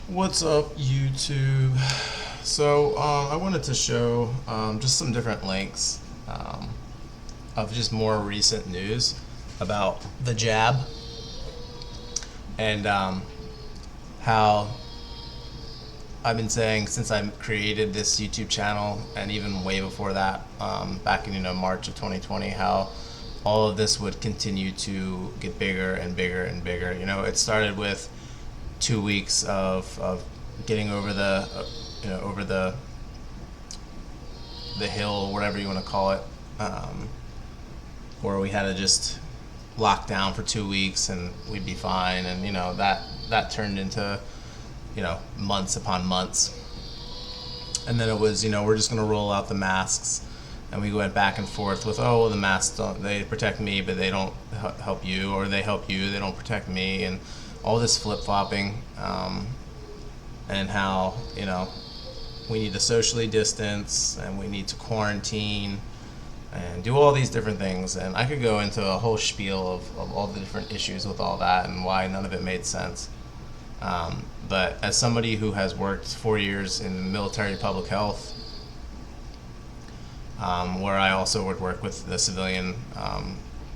What's up, YouTube? So, I wanted to show just some different links of just more recent news about the jab and how I've been saying since I created this YouTube channel and even way before that, back in March of 2020, how all of this would continue to get bigger and bigger and bigger. It started with 2 weeks of getting over over the hill, whatever you want to call it, where we had to just lock down for 2 weeks and we'd be fine, and that turned into months upon months, and then it was we're just going to roll out the masks, and we went back and forth with, oh well, the masks they protect me but they don't help you, or they help you, they don't protect me, and all this flip-flopping, and how we need to socially distance and we need to quarantine and do all these different things. And I could go into a whole spiel of all the different issues with all that and why none of it made sense. But as somebody who has worked 4 years in military public health, where I also would work with the civilian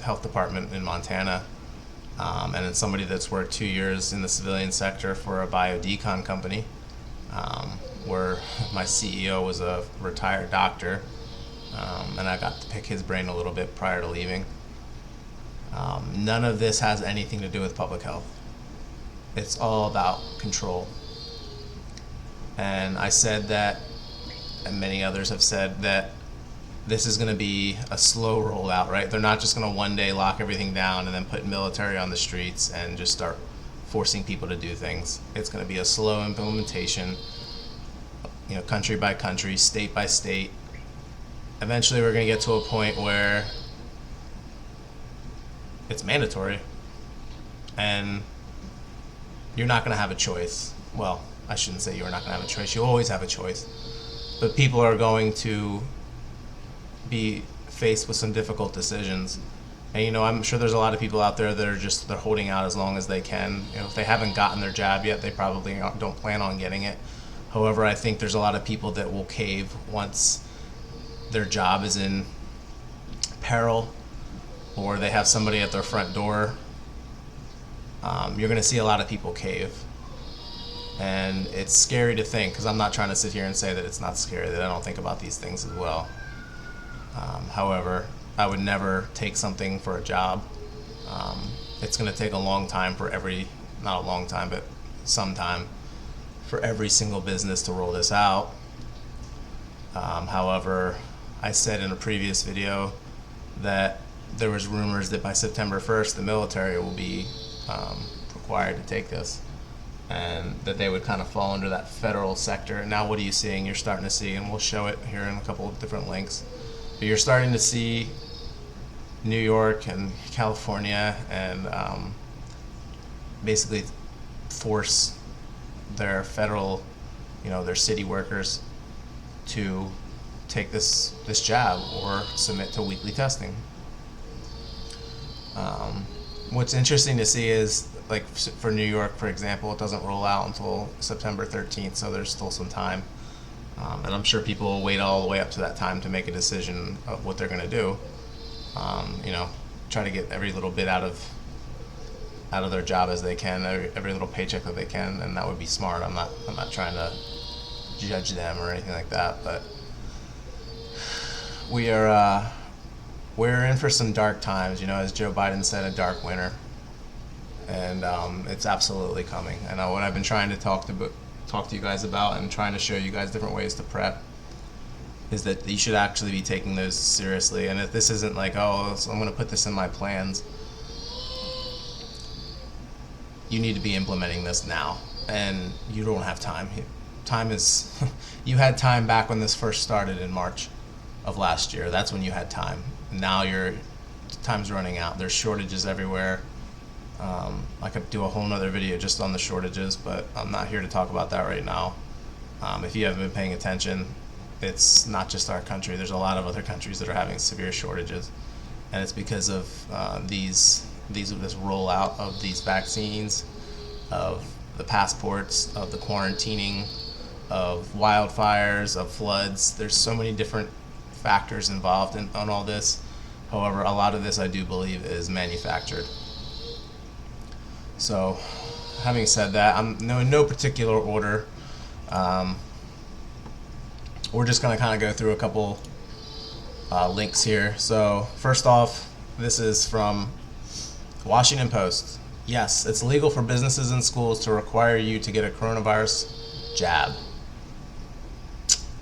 health department in Montana, and then somebody that's worked 2 years in the civilian sector for a biodecon company, where my CEO was a retired doctor, and I got to pick his brain a little bit prior to leaving. None of this has anything to do with public health. It's all about control. And I said that, and many others have said that, this is going to be a slow rollout, right? They're not just going to one day lock everything down and then put military on the streets and just start forcing people to do things. It's going to be a slow implementation, country by country, state by state. Eventually we're going to get to a point where it's mandatory and you're not going to have a choice. Well, I shouldn't say you're not going to have a choice. You always have a choice. But people are going to be faced with some difficult decisions, and I'm sure there's a lot of people out there that are they're holding out as long as they can. If they haven't gotten their jab yet, they probably don't plan on getting it. However, I think there's a lot of people that will cave once their job is in peril, or they have somebody at their front door. You're going to see a lot of people cave, and it's scary to think, because I'm not trying to sit here and say that it's not scary, that I don't think about these things as well. However, I would never take something for a job. It's going to take a long time for not a long time, but some time for every single business to roll this out. However, I said in a previous video that there was rumors that by September 1st, the military will be required to take this, and that they would kind of fall under that federal sector. And now what are you seeing? You're starting to see, and we'll show it here in a couple of different links, but you're starting to see New York and California and basically force their federal, their city workers to take this jab or submit to weekly testing. What's interesting to see is, like, for New York, for example, it doesn't roll out until September 13th, so there's still some time. And I'm sure people will wait all the way up to that time to make a decision of what they're going to do. Try to get every little bit out of their job as they can, every little paycheck that they can, and that would be smart. I'm not trying to judge them or anything like that, but we're in for some dark times. As Joe Biden said, a dark winter, and it's absolutely coming. And what I've been trying to talk to you guys about and trying to show you guys different ways to prep is that you should actually be taking those seriously. And if this isn't like, oh, so I'm going to put this in my plans, you need to be implementing this now, and you don't have time. Time is you had time back when this first started in March of last year. That's when you had time. Now your time's running out. There's shortages everywhere. I could do a whole nother video just on the shortages, but I'm not here to talk about that right now. If you haven't been paying attention, it's not just our country. There's a lot of other countries that are having severe shortages, and it's because of this rollout of these vaccines, of the passports, of the quarantining, of wildfires, of floods. There's so many different factors involved on all this. However, a lot of this I do believe is manufactured. So, having said that, I'm in no particular order. We're just going to kind of go through a couple links here. So, first off, this is from Washington Post. Yes, it's legal for businesses and schools to require you to get a coronavirus jab.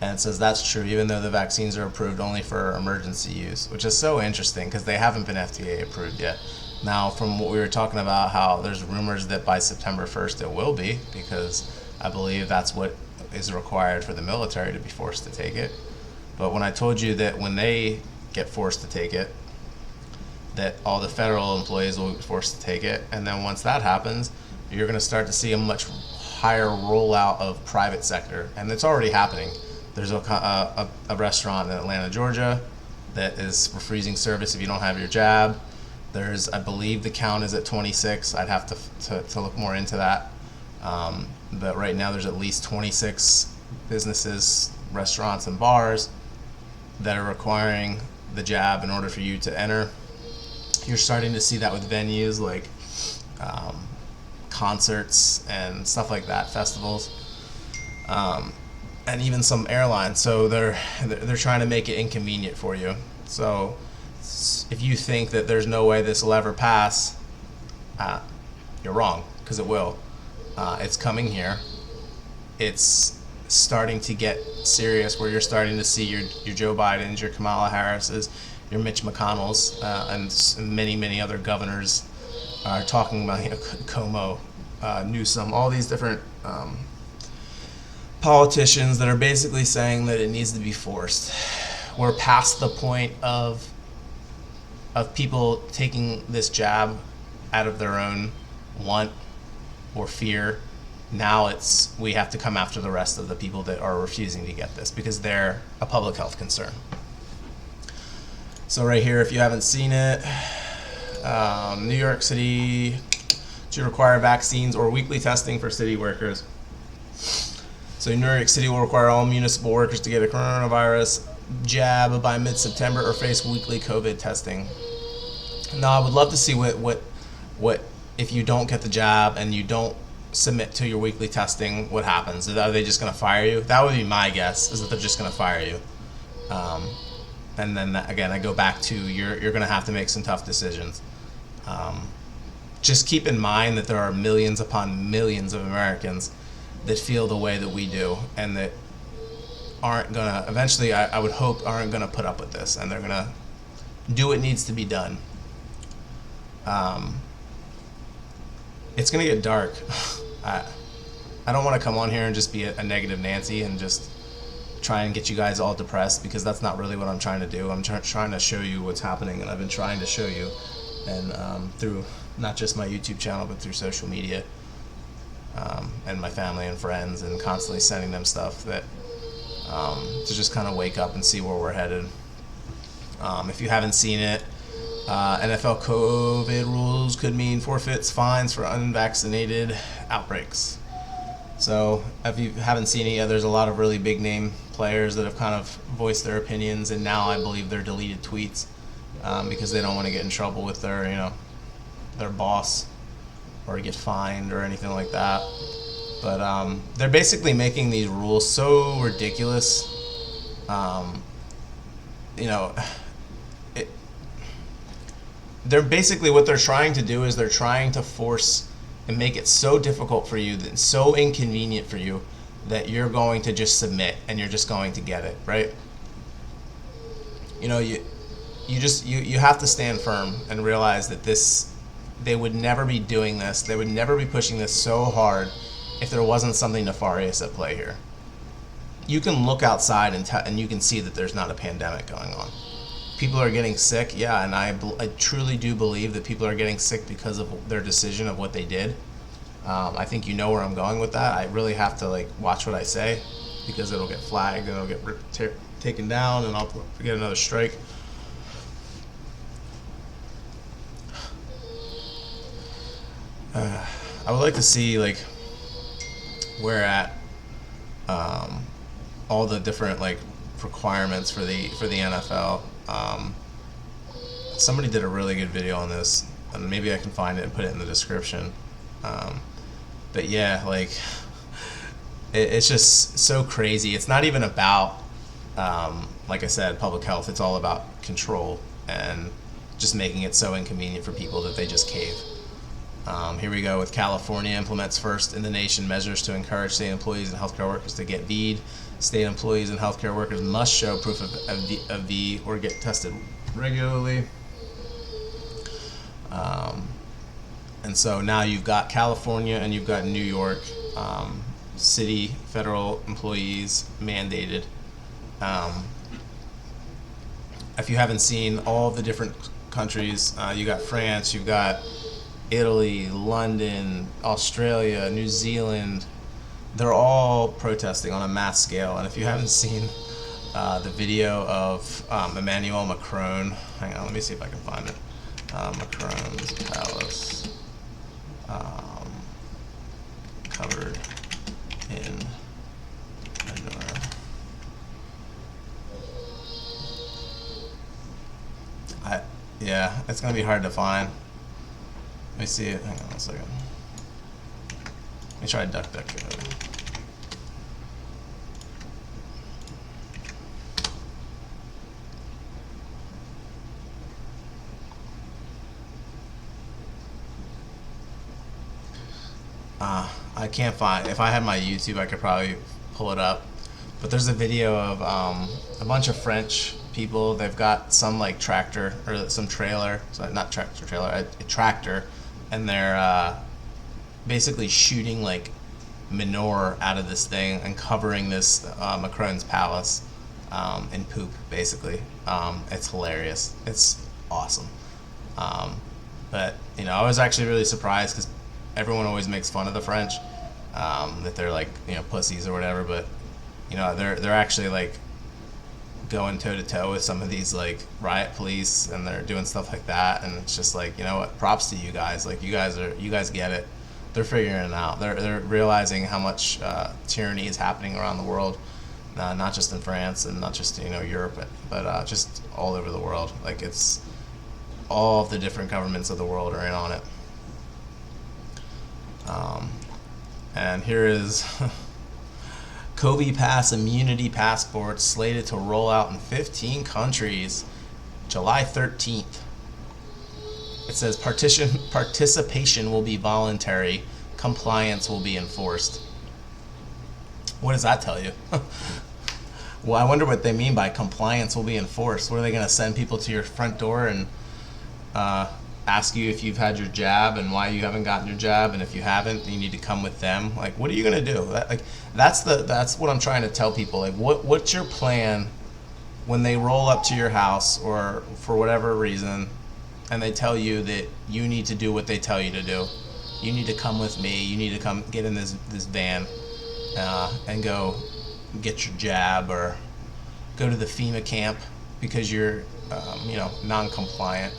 And it says that's true, even though the vaccines are approved only for emergency use, which is so interesting because they haven't been FDA approved yet. Now, from what we were talking about, how there's rumors that by September 1st it will be, because I believe that's what is required for the military to be forced to take it. But when I told you that when they get forced to take it, that all the federal employees will be forced to take it, and then once that happens, you're going to start to see a much higher rollout of private sector, and it's already happening. There's a restaurant in Atlanta, Georgia, that is for freezing service if you don't have your jab. There's, I believe the count is at 26. I'd have to look more into that. But right now there's at least 26 businesses, restaurants, and bars that are requiring the jab in order for you to enter. You're starting to see that with venues like concerts and stuff like that, festivals, and even some airlines. So they're trying to make it inconvenient for you. So if you think that there's no way this will ever pass, you're wrong, because it will. It's coming here. It's starting to get serious, where you're starting to see your Joe Bidens, your Kamala Harris's, your Mitch McConnell's, and many other governors are talking about, Como, Newsom, all these different politicians that are basically saying that it needs to be forced. We're past the point of people taking this jab out of their own want or fear. Now we have to come after the rest of the people that are refusing to get this, because they're a public health concern. So right here, if you haven't seen it, New York City to require vaccines or weekly testing for city workers. So New York City will require all municipal workers to get a coronavirus jab by mid-September or face weekly COVID testing. Now, I would love to see what if you don't get the jab and you don't submit to your weekly testing, what happens? Are they just going to fire you? That would be my guess, is that they're just going to fire you. And then again, I go back to you're going to have to make some tough decisions. Just keep in mind that there are millions upon millions of Americans that feel the way that we do, and that aren't going to, eventually, I would hope, aren't going to put up with this, and they're going to do what needs to be done. It's going to get dark. I don't want to come on here and just be a negative Nancy and just try and get you guys all depressed, because that's not really what I'm trying to do. I'm trying to show you what's happening, and I've been trying to show you, and through not just my YouTube channel, but through social media, and my family and friends, and constantly sending them stuff that to just kind of wake up and see where we're headed. If you haven't seen it, NFL COVID rules could mean forfeits, fines for unvaccinated outbreaks. So if you haven't seen it yet, there's a lot of really big name players that have kind of voiced their opinions, and now I believe they're deleted tweets because they don't want to get in trouble with their boss or get fined or anything like that. But they're basically making these rules so ridiculous. They're basically, what they're trying to do is they're trying to force and make it so difficult for you, that so inconvenient for you, that you're going to just submit and you're just going to get it, right? You have to stand firm and realize that they would never be doing this. They would never be pushing this so hard if there wasn't something nefarious at play here. You can look outside and you can see that there's not a pandemic going on. People are getting sick, yeah, and I truly do believe that people are getting sick because of their decision of what they did. I think you know where I'm going with that. I really have to watch what I say, because it'll get flagged and it'll get taken down, and I'll get another strike. I would like to see we're at, all the different like requirements for the NFL. Somebody did a really good video on this, and maybe I can find it and put it in the description. But yeah, like it's just so crazy. It's not even about, like I said, public health. It's all about control and just making it so inconvenient for people that they just cave. Here we go with California implements first in the nation measures to encourage state employees and healthcare workers to get VE'd. State employees and healthcare workers must show proof of V or get tested regularly. And so now you've got California and you've got New York, city, federal employees mandated. If you haven't seen all the different countries, you got France, you've got Italy, London, Australia, New Zealand. They're all protesting on a mass scale. And if you haven't seen the video of Emmanuel Macron, hang on, let me see if I can find it. Macron's palace, covered in manure. Yeah, it's gonna be hard to find. Let me see it. Hang on a second. Let me try DuckDuckGo. I can't find. If I had my YouTube, I could probably pull it up. But there's a video of a bunch of French people. They've got some like tractor or some trailer. Sorry, not tractor trailer. A tractor, and they're basically shooting like manure out of this thing and covering this Macron's palace in poop. Basically, it's hilarious. It's awesome. But you know, I was actually really surprised because everyone always makes fun of the French, that they're like, you know, pussies or whatever, but you know, they're actually like going toe to toe with some of these like riot police, and they're doing stuff like that, and it's just like, you know what, props to you guys. Like you guys get it. They're figuring it out. They're realizing how much tyranny is happening around the world, not just in France and not just, you know, Europe, but just all over the world. Like it's all of the different governments of the world are in on it. And here is COVID Pass immunity passports slated to roll out in 15 countries, July 13th. It says participation will be voluntary, compliance will be enforced. What does that tell you? Well, I wonder what they mean by compliance will be enforced. What are they going to send people to your front door and ask you if you've had your jab and why you haven't gotten your jab, and if you haven't, you need to come with them? Like, what are you gonna do? That's what I'm trying to tell people. Like, what's your plan when they roll up to your house or for whatever reason, and they tell you that you need to do what they tell you to do? You need to come with me. You need to come get in this van and go get your jab, or go to the FEMA camp because you're non-compliant.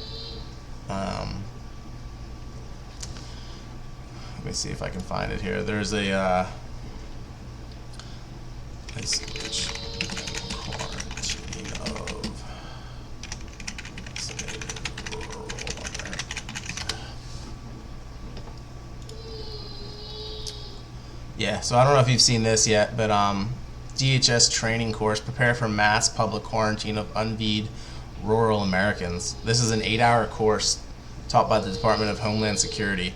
Let me see if I can find it here. There's a isolation quarantine of vaccinated rural Americans. Yeah, so I don't know if you've seen this yet, but DHS Training course, prepare for mass public quarantine of unV'd rural Americans. This is an 8-hour course taught by the Department of Homeland Security.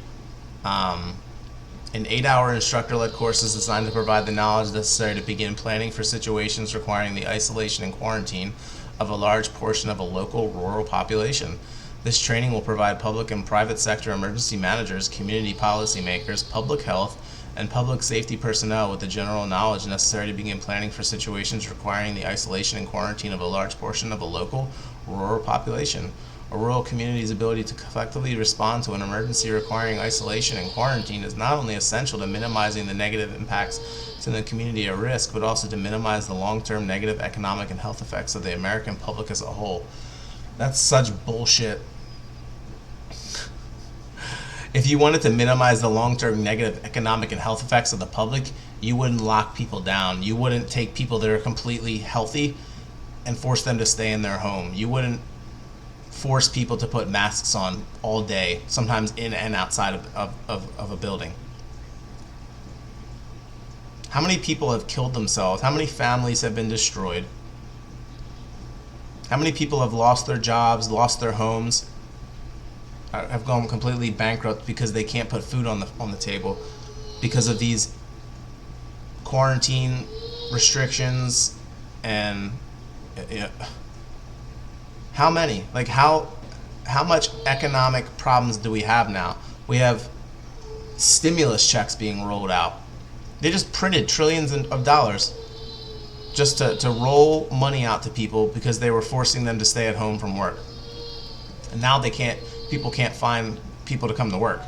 An 8-hour instructor-led course is designed to provide the knowledge necessary to begin planning for situations requiring the isolation and quarantine of a large portion of a local rural population. This training will provide public and private sector emergency managers, community policymakers, public health, and public safety personnel with the general knowledge necessary to begin planning for situations requiring the isolation and quarantine of a large portion of a local rural population. A rural community's ability to effectively respond to an emergency requiring isolation and quarantine is not only essential to minimizing the negative impacts to the community at risk, but also to minimize the long-term negative economic and health effects of the American public as a whole. That's such bullshit. If you wanted to minimize the long-term negative economic and health effects of the public, you wouldn't lock people down. You wouldn't take people that are completely healthy and force them to stay in their home. You wouldn't force people to put masks on all day, sometimes in and outside of a building. How many people have killed themselves? How many families have been destroyed? How many people have lost their jobs, lost their homes, have gone completely bankrupt because they can't put food on the table because of these quarantine restrictions? And how many? Like how much economic problems do we have now? We have stimulus checks being rolled out. They just printed trillions of dollars just to roll money out to people because they were forcing them to stay at home from work. And now people can't find people to come to work.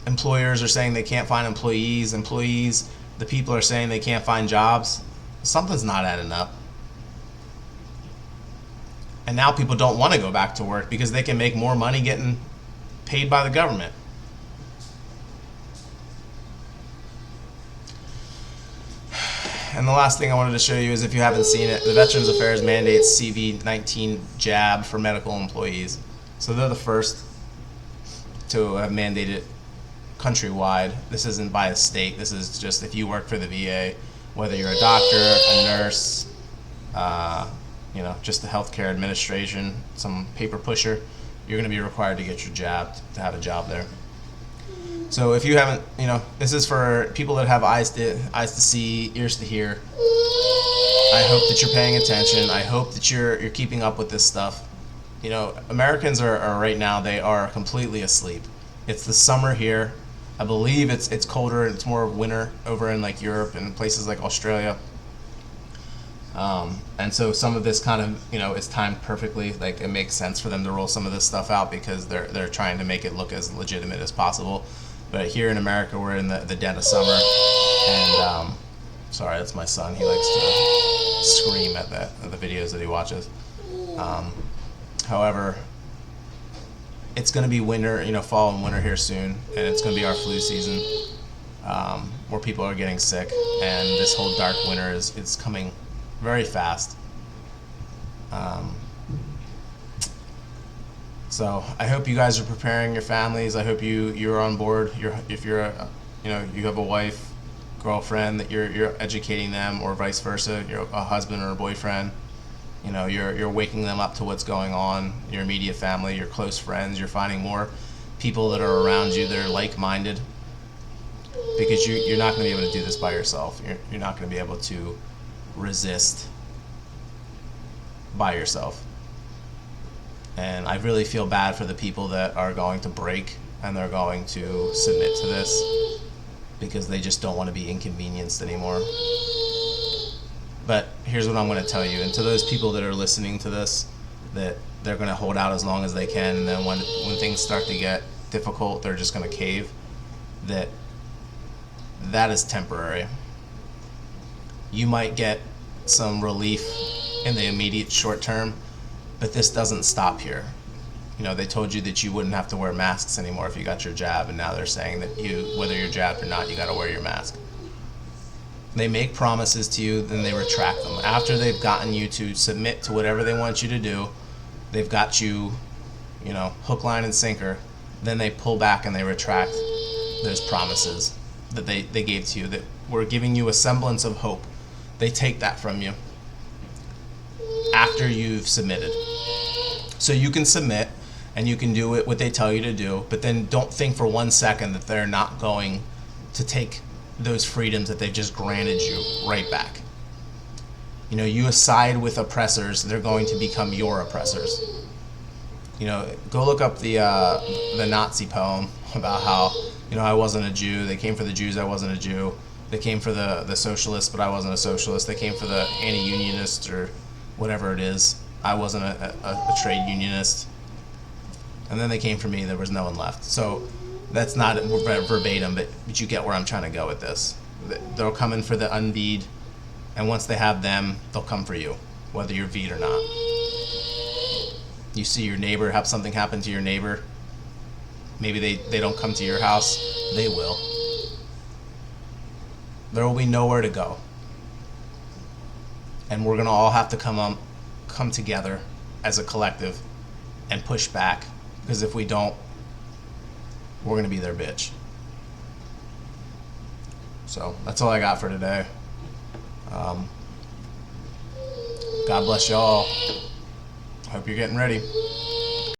Employers are saying they can't find employees. The people are saying they can't find jobs. Something's not adding up. And now people don't want to go back to work because they can make more money getting paid by the government. And the last thing I wanted to show you is, if you haven't seen it, the Veterans Affairs mandates CV-19 jab for medical employees. So they're the first to have mandated countrywide. This isn't by a state. This is just if you work for the VA, whether you're a doctor, a nurse, just the healthcare administration, some paper pusher, you're going to be required to get your jab to have a job there. So if you haven't, this is for people that have eyes to see, ears to hear. I hope that you're paying attention. I hope that you're keeping up with this stuff. Americans are right now, they are completely asleep. It's the summer here. I believe it's colder. It's more winter over in like Europe and places like Australia. And so some of this kind of, is timed perfectly. Like, it makes sense for them to roll some of this stuff out because they're trying to make it look as legitimate as possible. But here in America, we're in the dead of summer, and sorry, that's my son. He likes to scream at the videos that he watches. However, it's going to be winter, fall and winter here soon, and it's going to be our flu season, where people are getting sick, and this whole dark winter is coming very fast. So I hope you guys are preparing your families. I hope you're on board. If you're you have a wife, girlfriend, that you're educating them, or vice versa. You're a husband or a boyfriend. You're waking them up to what's going on. Your immediate family, your close friends. You're finding more people that are around you that are like-minded, because you're not going to be able to do this by yourself. You're not going to be able to resist by yourself. And I really feel bad for the people that are going to break and they're going to submit to this because they just don't want to be inconvenienced anymore. But here's what I'm going to tell you, and to those people that are listening to this, that they're going to hold out as long as they can, and then when things start to get difficult, they're just going to cave. That is temporary. You might get some relief in the immediate short term, but this doesn't stop here. They told you that you wouldn't have to wear masks anymore if you got your jab, and now they're saying that whether you're jabbed or not, you got to wear your mask. They make promises to you, then they retract them. After they've gotten you to submit to whatever they want you to do, they've got you, hook, line, and sinker, then they pull back and they retract those promises that they gave to you, that were giving you a semblance of hope. They take that from you after you've submitted. So you can submit and you can do what they tell you to do, but then don't think for 1 second that they're not going to take those freedoms that they've just granted you right back. You side with oppressors, they're going to become your oppressors. Go look up the Nazi poem about how, I wasn't a Jew, they came for the Jews, I wasn't a Jew. They came for the socialists, but I wasn't a socialist. They came for the anti-unionists or whatever it is. I wasn't a trade unionist. And then they came for me, there was no one left. So that's not verbatim, but you get where I'm trying to go with this. They'll come in for the unV'd, and once they have them, they'll come for you, whether you're V'd or not. You see your neighbor, have something happen to your neighbor, maybe they don't come to your house, they will. There will be nowhere to go. And we're going to all have to come together as a collective and push back, because if we don't, we're going to be their bitch. So that's all I got for today. God bless y'all. Hope you're getting ready.